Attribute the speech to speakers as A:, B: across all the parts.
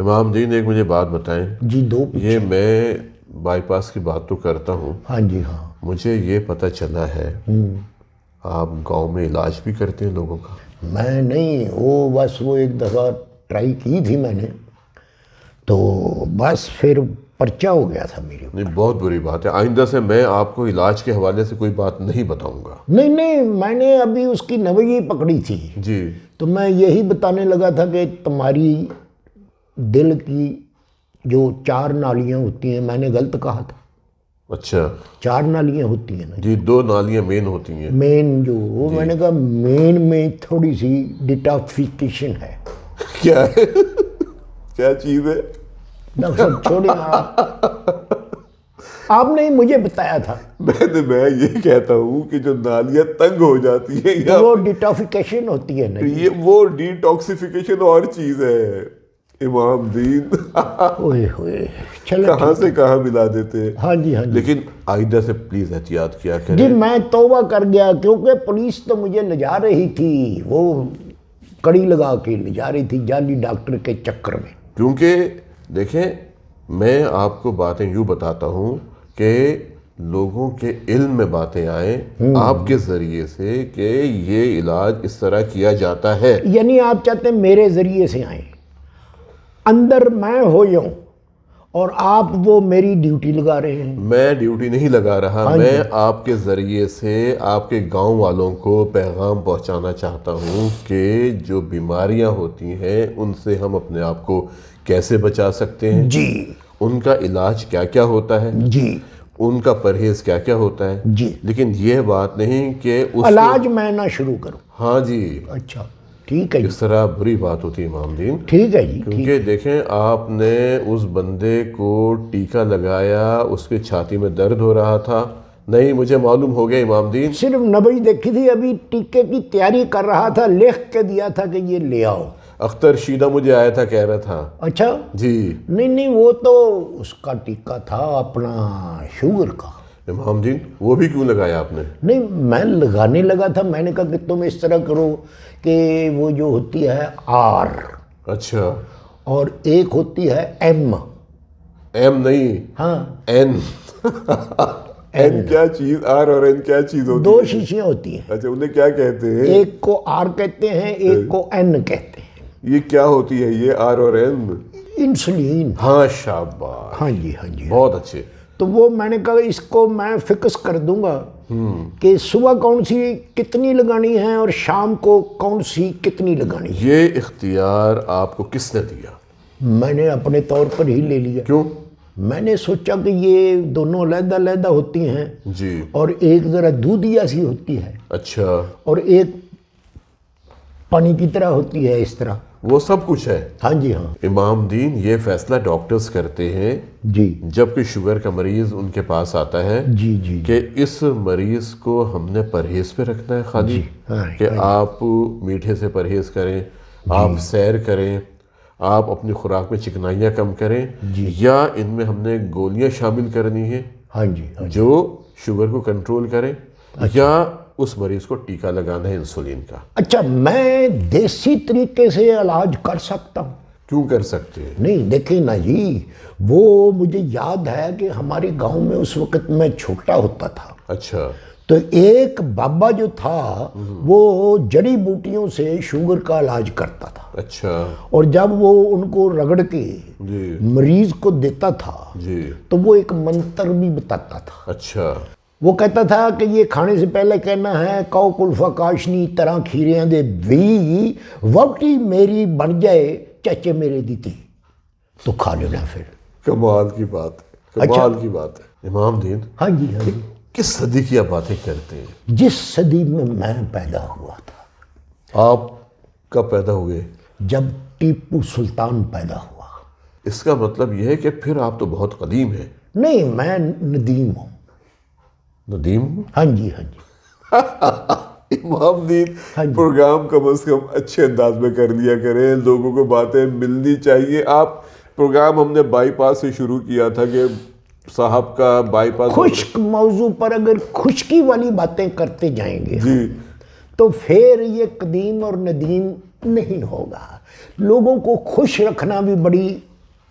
A: امام دین ایک مجھے بات بتائیں.
B: جی دو.
A: یہ میں بائی پاس کی بات تو کرتا ہوں.
B: ہاں جی ہاں.
A: مجھے یہ پتہ چلا ہے آپ گاؤں میں علاج بھی کرتے ہیں لوگوں کا.
B: میں نہیں، وہ بس وہ ایک دفعہ ٹرائی کی تھی میں نے، تو بس پھر پرچہ ہو گیا تھا میرے.
A: نہیں بہت بری بات ہے، آئندہ سے میں آپ کو علاج کے حوالے سے کوئی بات نہیں بتاؤں گا.
B: نہیں میں نے ابھی اس کی نوئی پکڑی تھی.
A: جی.
B: تو میں یہی بتانے لگا تھا کہ تمہاری دل کی جو 4 نالیاں ہوتی ہیں، میں نے غلط کہا تھا.
A: اچھا.
B: 4 نالیاں ہوتی ہیں نا
A: جی 2 نالیاں مین ہوتی ہیں.
B: مین جو وہ میں نے کہا مین میں تھوڑی سی ڈیٹاکسیفیکیشن ہے.
A: کیا ہے؟ کیا چیز ہے؟
B: ڈاکٹر صاحب چھوڑیں آپ نے مجھے بتایا تھا.
A: میں یہ کہتا ہوں کہ جو نالیاں تنگ ہو جاتی ہیں
B: وہ ڈیٹاکسیفیکیشن ہوتی ہے نا.
A: یہ وہ ڈیٹاکسیفیکیشن اور چیز ہے امام دین.
B: اوئے ہوئے چلو
A: کہاں سے کہاں ملا دیتے ہیں.
B: ہاں جی ہاں جی.
A: لیکن آئندہ سے پلیز احتیاط کیا کریں.
B: جی میں توبہ کر گیا، کیونکہ پولیس تو مجھے لے جا رہی تھی، وہ کڑی لگا کے لے جا رہی تھی جعلی ڈاکٹر کے چکر میں.
A: کیونکہ دیکھیں میں آپ کو باتیں یوں بتاتا ہوں کہ لوگوں کے علم میں باتیں آئیں آپ کے ذریعے سے کہ یہ علاج اس طرح کیا جاتا ہے.
B: یعنی آپ چاہتے ہیں میرے ذریعے سے آئیں، اندر میں ہو جاؤں اور آپ وہ میری ڈیوٹی لگا رہے ہیں.
A: میں ڈیوٹی نہیں لگا رہا، میں آپ کے ذریعے سے آپ کے گاؤں والوں کو پیغام پہنچانا چاہتا ہوں کہ جو بیماریاں ہوتی ہیں ان سے ہم اپنے آپ کو کیسے بچا سکتے ہیں.
B: جی.
A: ان کا علاج کیا کیا ہوتا ہے.
B: جی.
A: ان کا پرہیز کیا کیا ہوتا ہے.
B: جی.
A: لیکن یہ بات نہیں کہ
B: علاج میں نہ شروع کروں.
A: ہاں جی.
B: اچھا ٹھیک ہے.
A: اس طرح بری بات ہوتی ہے امام دین.
B: ٹھیک ہے جی.
A: کیونکہ دیکھیں آپ نے اس بندے کو ٹیکہ لگایا، اس کے چھاتی میں درد ہو رہا تھا. نہیں مجھے معلوم ہو گیا امام دین.
B: صرف نبی دیکھی تھی، ابھی ٹیکے کی تیاری کر رہا تھا، لکھ کے دیا تھا کہ یہ لے آؤ.
A: اختر شیدہ مجھے آیا تھا کہہ رہا تھا.
B: اچھا
A: جی.
B: نہیں وہ تو اس کا ٹیکہ تھا اپنا شوگر کا.
A: امام دین وہ بھی کیوں لگایا آپ نے؟
B: نہیں میں لگانے لگا تھا، میں نے کہا کہ تم اس طرح کرو کہ وہ جو ہوتی ہے آر.
A: اچھا.
B: اور ایک ہوتی ہے ایم.
A: ایم نہیں،
B: ہاں
A: این. این کیا چیز؟ آر اور این کیا چیز ہوتی ہے؟
B: 2 شیشیاں ہوتی ہیں.
A: اچھا انہیں کیا کہتے ہیں؟
B: ایک کو آر کہتے ہیں، ایک کو این کہتے ہیں.
A: یہ کیا ہوتی ہے یہ آر اور این؟
B: انسولین.
A: ہاں شاباش.
B: ہاں جی ہاں جی.
A: بہت اچھے.
B: تو وہ میں نے کہا اس کو میں فکس کر دوں گا کہ صبح کون سی کتنی لگانی ہے اور شام کو کون سی کتنی لگانی ہے.
A: یہ اختیار آپ کو کس نے دیا؟
B: میں نے اپنے طور پر ہی لے لیا.
A: کیوں؟
B: میں نے سوچا کہ یہ دونوں علیحدہ علیحدہ ہوتی ہیں.
A: جی.
B: اور ایک ذرا دودھیا سی ہوتی ہے.
A: اچھا.
B: اور ایک پانی کی طرح ہوتی ہے اس طرح.
A: وہ سب کچھ ہے.
B: ہاں جی ہاں.
A: امام دین یہ فیصلہ ڈاکٹرز کرتے ہیں
B: جی.
A: جب کہ شوگر کا مریض ان کے پاس آتا ہے
B: جی جی.
A: کہ اس مریض کو ہم نے پریز پہ رکھنا ہے خالی کہ آپ میٹھے سے پرہیز کریں، آپ سیر کریں، آپ اپنی خوراک میں چکنائیاں کم کریں، یا ان میں ہم نے گولیاں شامل کرنی ہیں جو شوگر کو کنٹرول کریں، یا اس مریض کو ٹیکہ لگانا ہے انسولین کا.
B: اچھا میں دیسی طریقے سے علاج کر سکتا ہوں؟
A: کیوں کر سکتے ہیں؟
B: نہیں دیکھیں نا جی، وہ مجھے یاد ہے کہ ہمارے گاؤں میں اس وقت میں چھوٹا ہوتا تھا.
A: اچھا.
B: تو ایک بابا جو تھا وہ جڑی بوٹیوں سے شوگر کا علاج کرتا تھا.
A: اچھا.
B: اور جب وہ ان کو رگڑ کے مریض کو دیتا تھا تو وہ ایک منتر بھی بتاتا تھا.
A: اچھا.
B: وہ کہتا تھا کہ یہ کھانے سے پہلے کہنا ہے کو کلفا کاشنی طرح کھیریاں دے بھی وقتی میری بن جائے چچے میرے دیتی تو کھا لینا. پھر
A: کمال کی بات ہے، کمال کی بات ہے امام دین.
B: ہاں جی ہاں جی.
A: کس صدی کی آپ باتیں کرتے ہیں؟
B: جس صدی میں پیدا ہوا تھا.
A: آپ کب پیدا ہوئے؟
B: جب ٹیپو سلطان پیدا ہوا.
A: اس کا مطلب یہ ہے کہ پھر آپ تو بہت قدیم ہیں.
B: نہیں میں ندیم ہوں.
A: ندیم؟
B: ہاں جی ہاں جی.
A: امام دین پروگرام کم از کم اچھے انداز میں کر لیا کریں، لوگوں کو باتیں ملنی چاہیے. آپ پروگرام ہم نے بائی پاس سے شروع کیا تھا کہ صاحب کا بائی پاس
B: خشک موضوع پر اگر خشکی والی باتیں کرتے جائیں گے
A: جی
B: تو پھر یہ قدیم اور ندیم نہیں ہوگا. لوگوں کو خوش رکھنا بھی بڑی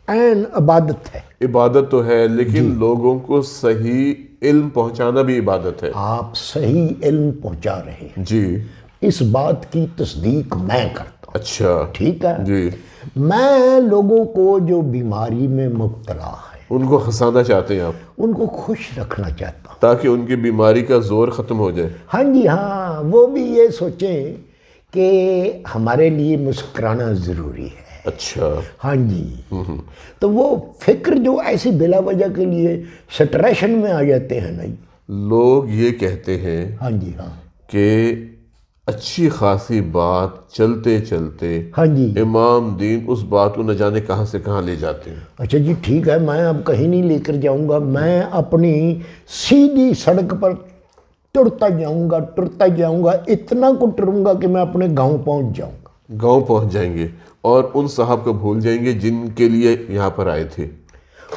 B: عین عبادت ہے.
A: عبادت تو ہے لیکن لوگوں کو صحیح علم پہنچانا بھی عبادت ہے.
B: آپ صحیح علم پہنچا رہے ہیں.
A: جی.
B: اس بات کی تصدیق میں کرتا ہوں.
A: اچھا.
B: ٹھیک ہے.
A: جی.
B: میں لوگوں کو جو بیماری میں مبتلا ہے
A: ان کو ہنسانا چاہتے ہیں آپ,
B: ان کو خوش رکھنا چاہتا ہوں
A: تاکہ ان کی بیماری کا زور ختم ہو جائے.
B: ہاں جی ہاں, وہ بھی یہ سوچیں کہ ہمارے لیے مسکرانا ضروری ہے.
A: اچھا.
B: ہاں جی. تو وہ فکر جو ایسی بلا وجہ کے لیے سٹریشن میں آ جاتے ہیں نا جی.
A: لوگ یہ کہتے ہیں
B: ہاں جی ہاں
A: کہ اچھی خاصی بات چلتے چلتے
B: ہاں جی.
A: امام دین اس بات کو نہ جانے کہاں سے کہاں لے جاتے ہیں.
B: اچھا جی ٹھیک ہے, میں اب کہیں نہیں لے کر جاؤں گا, میں اپنی سیدھی سڑک پر ٹرتا جاؤں گا, اتنا کو ٹروں گا کہ میں اپنے گاؤں پہنچ جاؤں گا.
A: گاؤں پہنچ جائیں گے اور ان صاحب کو بھول جائیں گے جن کے لیے یہاں پر آئے تھے.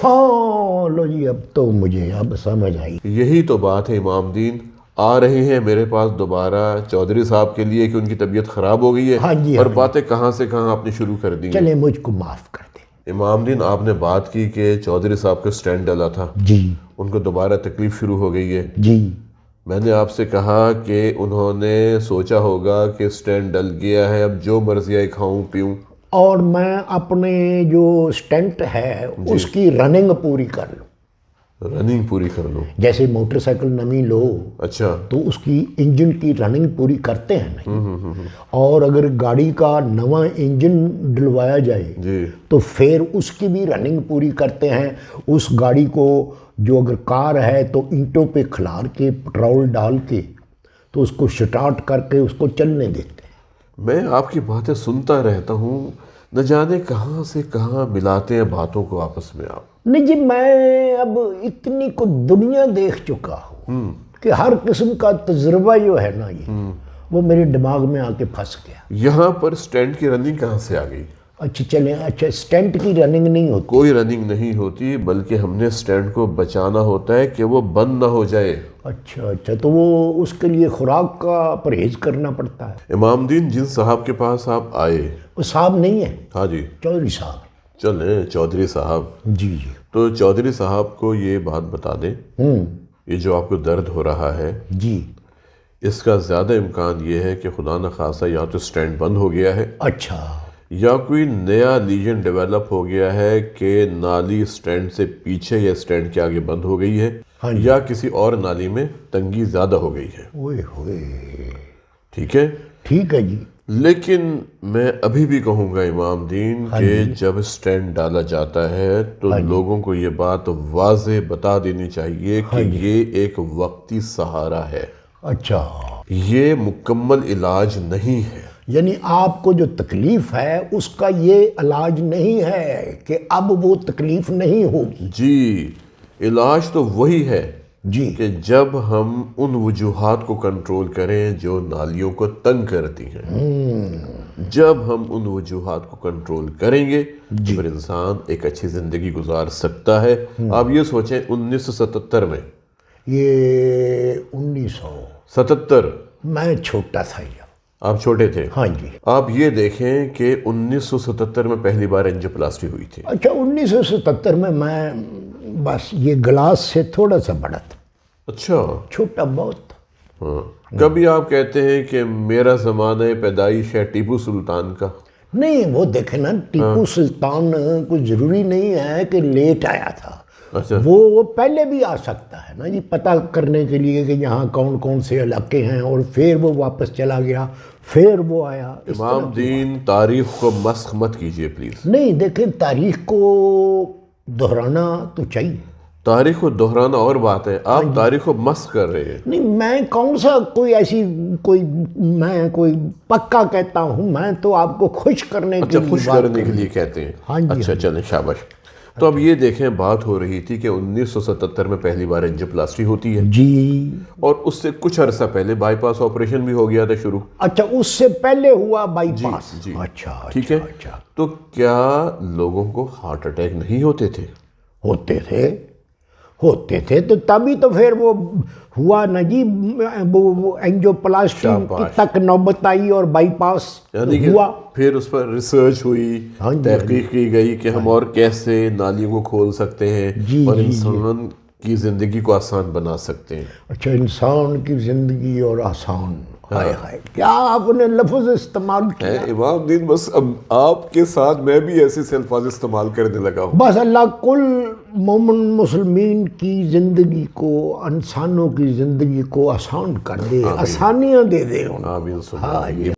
B: ہاں لو جی, اب تو مجھے اب سمجھ آئی.
A: یہی تو بات ہے. امام دین آ رہے ہیں میرے پاس دوبارہ چودھری صاحب کے لیے کہ ان کی طبیعت خراب ہو گئی ہے.
B: ہاں جی,
A: اور باتیں کہاں سے کہاں آپ نے شروع کر دی.
B: چلے مجھ کو معاف کر دیں.
A: امام دین آپ نے بات کی کہ چودھری صاحب کو سٹینڈ ڈالا تھا,
B: جی
A: ان کو دوبارہ تکلیف شروع ہو گئی ہے.
B: جی.
A: میں نے آپ سے کہا کہ انہوں نے سوچا ہوگا کہ سٹینڈ ڈل گیا ہے, اب جو مرضی آئے کھاؤں پیوں.
B: اور میں اپنے جو سٹینٹ ہے اس کی رننگ پوری کر لوں.
A: رننگ پوری کر لوں.
B: جیسے موٹر سائیکل نمی لو
A: اچھا.
B: تو اس کی انجن کی رننگ پوری کرتے ہیں نہیں, اور اگر گاڑی کا نواں انجن ڈلوایا جائے
A: جی
B: تو پھر اس کی بھی رننگ پوری کرتے ہیں. اس گاڑی کو جو اگر کار ہے تو اینٹوں پہ کھلار کے پٹرول ڈال کے تو اس کو سٹارٹ کر کے اس کو چلنے دیتے ہیں.
A: میں آپ کی باتیں سنتا رہتا ہوں, نہ جانے کہاں سے کہاں ملاتے ہیں باتوں کو آپس میں آپ.
B: نہیں جی, میں اب اتنی کو دنیا دیکھ چکا ہوں کہ ہر قسم کا تجربہ جو ہے نا یہ وہ میرے دماغ میں آ کے پھنس گیا.
A: یہاں پر سٹینڈ کی رننگ کہاں سے آ گئی؟
B: اچھا چلیں, اچھا سٹینٹ کی رننگ نہیں ہوتی.
A: کوئی رننگ نہیں ہوتی, بلکہ ہم نے سٹینڈ کو بچانا ہوتا ہے کہ وہ بند نہ ہو جائے.
B: اچھا, تو وہ اس کے لیے خوراک کا پرہیز کرنا پڑتا ہے.
A: امام دین جن صاحب کے پاس آپ آئے,
B: وہ صاحب نہیں ہے.
A: ہاں جی,
B: چودھری صاحب.
A: چلیں چودھری صاحب.
B: جی جی.
A: تو چودھری صاحب کو یہ بات بتا دیں, یہ جو آپ کو درد ہو رہا ہے
B: جی,
A: اس کا زیادہ امکان یہ ہے کہ خدا نخواستہ یا تو سٹینڈ بند ہو گیا ہے,
B: اچھا,
A: یا کوئی نیا لیجن ڈیولپ ہو گیا ہے کہ نالی سٹینڈ سے پیچھے یا سٹینڈ کے آگے بند ہو گئی ہے, یا کسی اور نالی میں تنگی زیادہ ہو گئی ہے.
B: اوئے ہوئے.
A: ٹھیک ہے.
B: ٹھیک ہے جی.
A: لیکن میں ابھی بھی کہوں گا امام دین کہ جب سٹینڈ ڈالا جاتا ہے تو لوگوں کو یہ بات واضح بتا دینی چاہیے کہ یہ ایک وقتی سہارا ہے.
B: اچھا,
A: یہ مکمل علاج نہیں ہے.
B: یعنی آپ کو جو تکلیف ہے اس کا یہ علاج نہیں ہے کہ اب وہ تکلیف نہیں ہوگی.
A: جی, علاج تو وہی ہے
B: جی
A: کہ جب ہم ان وجوہات کو کنٹرول کریں جو نالیوں کو تنگ کرتی ہیں, جب ہم ان وجوہات کو کنٹرول کریں گے تو پھر انسان ایک اچھی زندگی گزار سکتا ہے. آپ یہ سوچیں 1977 میں,
B: یہ 1977 میں چھوٹا تھا.
A: آپ چھوٹے تھے.
B: ہاں جی.
A: آپ یہ دیکھیں کہ 1977 میں پہلی بار انجیوپلاسٹی ہوئی تھی.
B: اچھا, 1977 میں بس یہ گلاس سے تھوڑا سا بڑا تھا.
A: اچھا,
B: چھوٹا بہت.
A: ہاں, کبھی آپ کہتے ہیں کہ میرا زمانہ پیدائش ہے ٹیپو سلطان کا.
B: نہیں, وہ دیکھیں نا, ٹیپو سلطان کوئی ضروری نہیں ہے کہ لیٹ آیا تھا.
A: اچھا,
B: وہ پہلے بھی آ سکتا ہے نا جی, پتہ کرنے کے لیے کہ یہاں کون کون سے علاقے ہیں, اور پھر وہ واپس چلا گیا, پھر وہ آیا.
A: امام دین تاریخ کو مسخ مت کیجئے پلیز.
B: نہیں دیکھیں, تاریخ کو دہرانا تو چاہیے.
A: تاریخ کو دہرانا اور بات ہے, آپ تاریخ کو مسخ کر رہے ہیں.
B: نہیں, میں کون سا کوئی ایسی میں کوئی پکا کہتا ہوں, میں تو آپ کو خوش کرنے کے لیے
A: خوش کرنے کے لیے کہتے ہیں. اچھا چلیں, شاباش. تو اب یہ دیکھیں, بات ہو رہی تھی کہ 1977 میں پہلی بار انجیوپلاسٹی ہوتی ہے
B: جی,
A: اور اس سے کچھ عرصہ پہلے بائی پاس آپریشن بھی ہو گیا تھا شروع.
B: اچھا, اس سے پہلے ہوا بائی پاس.
A: جی,
B: اچھا,
A: ٹھیک ہے. تو کیا لوگوں کو ہارٹ اٹیک نہیں ہوتے تھے؟
B: ہوتے تھے. ہوتے تھے، تو تبھی تو پھر وہ ہوا نا جی، وہ اینجیوپلاسٹی تک نوبت آئی اور بائی پاس
A: یعنی کہ
B: ہوا.
A: پھر اس پر ریسرچ ہوئی، تحقیق کی گئی کہ ہم اور کیسے نالیوں کو کھول سکتے ہیں اور انسان کی زندگی کو آسان بنا سکتے ہیں.
B: اچھا، انسان کی زندگی اور آسان، ہائے ہائے کیا آپ نے لفظ استعمال کیا.
A: امام دین، بس اب آپ کے ساتھ میں بھی ایسے سے الفاظ استعمال کرنے لگا ہوں.
B: بس اللہ کل مومن مسلمین کی زندگی کو، انسانوں کی زندگی کو آسان کر دے، آسانیاں دے دے ان کو.
A: آمین.